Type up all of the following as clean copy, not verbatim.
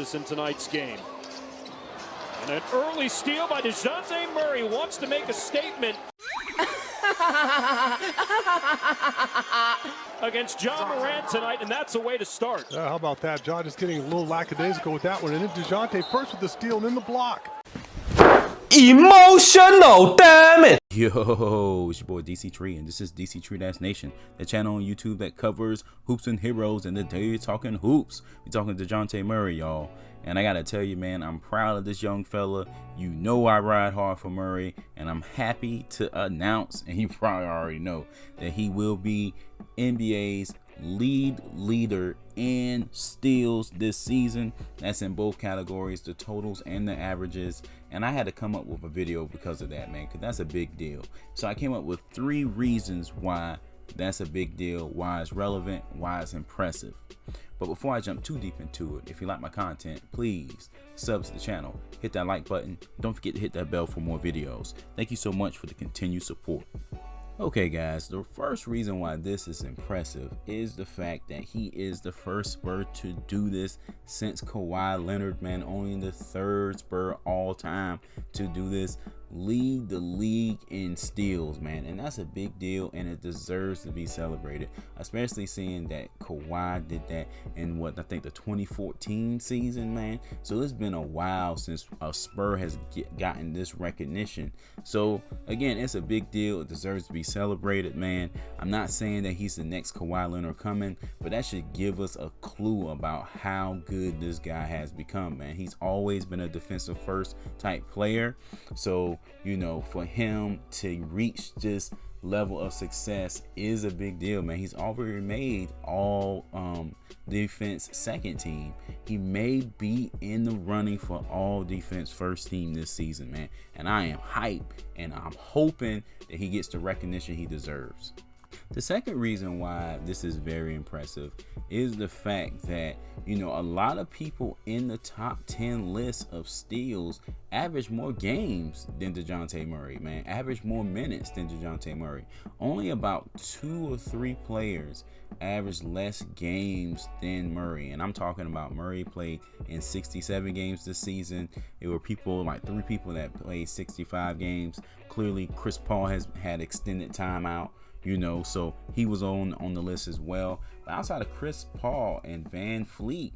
emphasis in tonight's game. And an early steal by Dejounte Murray wants to make a statement against John Morant tonight, and that's a way to start. How about that? John just getting a little lackadaisical with that one. And then Dejounte first with the steal and then the block. Emotional, damn it! Yo, it's your boy Dctree, and this is Dctree-Nation, the channel on YouTube that covers hoops and heroes, and today you're talking hoops. We're talking Dejounte Murray, y'all. And I gotta tell you, man, I'm proud of this young fella. You know I ride hard for Murray, and I'm happy to announce, and you probably already know, that he will be NBA's leader in steals this season. That's in both categories, the totals and the averages. And I had to come up with a video because of that, man, because that's a big deal. So I came up with 3 reasons why that's a big deal, why it's relevant, why it's impressive. But before I jump too deep into it, if you like my content, please sub to the channel, hit that like button, don't forget to hit that bell for more videos. Thank you so much for the continued support. Okay guys, the first reason why this is impressive is the fact that he is the first Spur to do this since Kawhi Leonard, man, only the 3rd Spur all time to do this. Lead the league in steals, man, and that's a big deal, and it deserves to be celebrated, especially seeing that Kawhi did that in what I think the 2014 season, man. So it's been a while since a Spur has gotten this recognition. So again, it's a big deal. It deserves to be celebrated, man. I'm not saying that he's the next Kawhi Leonard coming, but that should give us a clue about how good this guy has become, man. He's always been a defensive first type player, so you know, for him to reach this level of success is a big deal, man. He's already made all defense second team. He may be in the running for all defense first team this season, man, and I am hyped, and I'm hoping that he gets the recognition he deserves. The second reason why this is very impressive is the fact that, you know, a lot of people in the top 10 list of steals average more games than Dejounte Murray, man. Average more minutes than Dejounte Murray. Only about 2 or 3 players average less games than Murray. And I'm talking about Murray played in 67 games this season. There were people, like 3 people that played 65 games. Clearly, Chris Paul has had extended time out. You know, so he was on the list as well. But outside of Chris Paul and Van Fleet,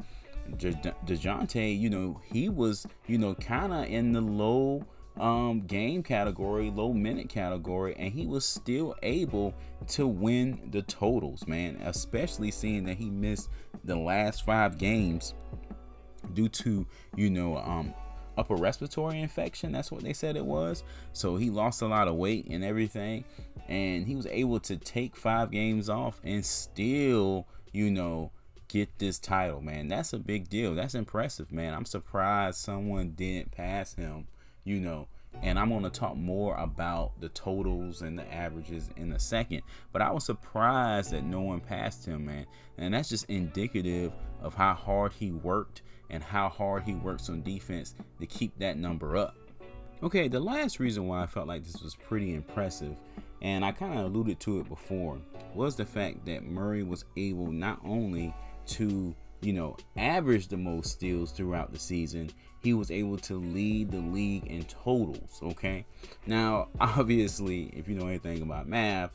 Dejounte, you know, he was, you know, kind of in the low game category, low minute category, and he was still able to win the totals, man, especially seeing that he missed the last 5 games due to, you know, upper respiratory infection. That's what they said it was. So he lost a lot of weight and everything, and he was able to take 5 games off and still, you know, get this title, man. That's a big deal. That's impressive, man. I'm surprised someone didn't pass him, you know. And I'm going to talk more about the totals and the averages in a second. But I was surprised that no one passed him, man. And that's just indicative of how hard he worked and how hard he works on defense to keep that number up. Okay, the last reason why I felt like this was pretty impressive, and I kind of alluded to it before, was the fact that Murray was able not only to, you know, average the most steals throughout the season, he was able to lead the league in totals, okay? Now, obviously, if you know anything about math,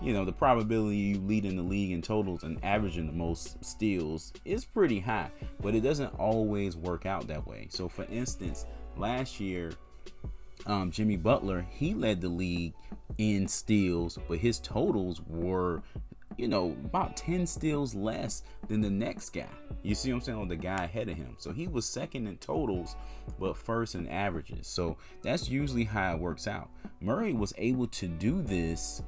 you know, the probability you leading the league in totals and averaging the most steals is pretty high, but it doesn't always work out that way. So for instance, last year, Jimmy Butler, he led the league in steals, but his totals were, you know, about 10 steals less than the next guy. You see what I'm saying? Or the guy ahead of him. So he was second in totals, but first in averages. So that's usually how it works out. Murray was able to do this,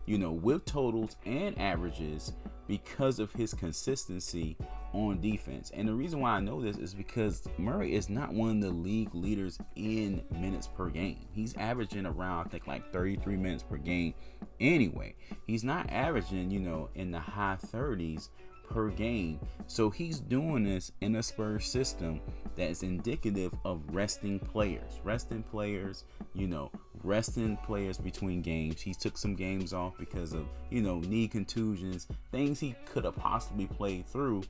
you know, with totals and averages because of his consistency on defense. And the reason why I know this is because Murray is not one of the league leaders in minutes per game. He's averaging around, I think, like 33 minutes per game anyway. He's not averaging, you know, in the high 30s per game. So he's doing this in a Spurs system that is indicative of resting players, resting players between games. He took some games off because of, knee contusions, things he could have possibly played through.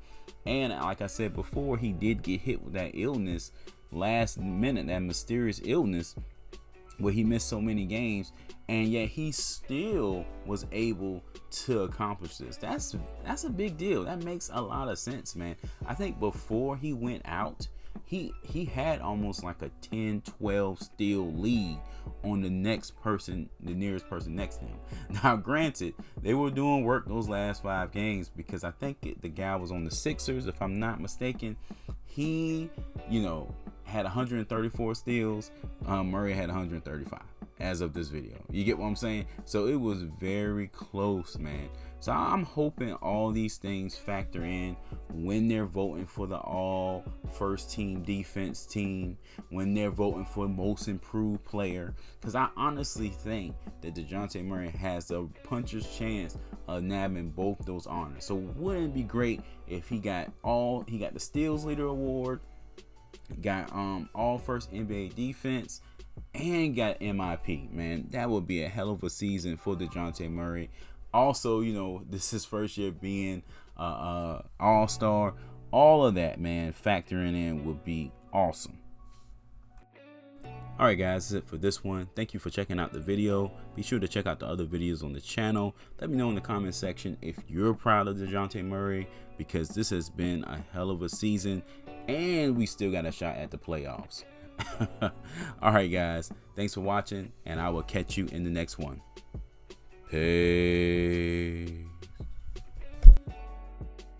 And like I said before, he did get hit with that illness last minute, that mysterious illness where he missed so many games, and yet he still was able to accomplish this. That's a big deal. That makes a lot of sense, man. I think before he went out, he had almost like a 10-12 steal lead on the nearest person next to him. Now granted, they were doing work those last 5 games, because I think the guy was on the Sixers, if I'm not mistaken. He had 134 steals. Murray had 135 as of this video. You get what I'm saying? So it was very close, man. So I'm hoping all these things factor in when they're voting for the all first team defense team, when they're voting for most improved player, because I honestly think that DeJounte Murray has a puncher's chance of nabbing both those honors. So wouldn't it be great if he got the steals leader award, got all first NBA defense, and got MIP, man? That would be a hell of a season for DeJounte Murray. Also, this is his first year being all-star. All of that, man, factoring in would be awesome. Alright guys, that's it for this one. Thank you for checking out the video. Be sure to check out the other videos on the channel. Let me know in the comment section if you're proud of DeJounte Murray, because this has been a hell of a season and we still got a shot at the playoffs. Alright guys, thanks for watching, and I will catch you in the next one. Peace.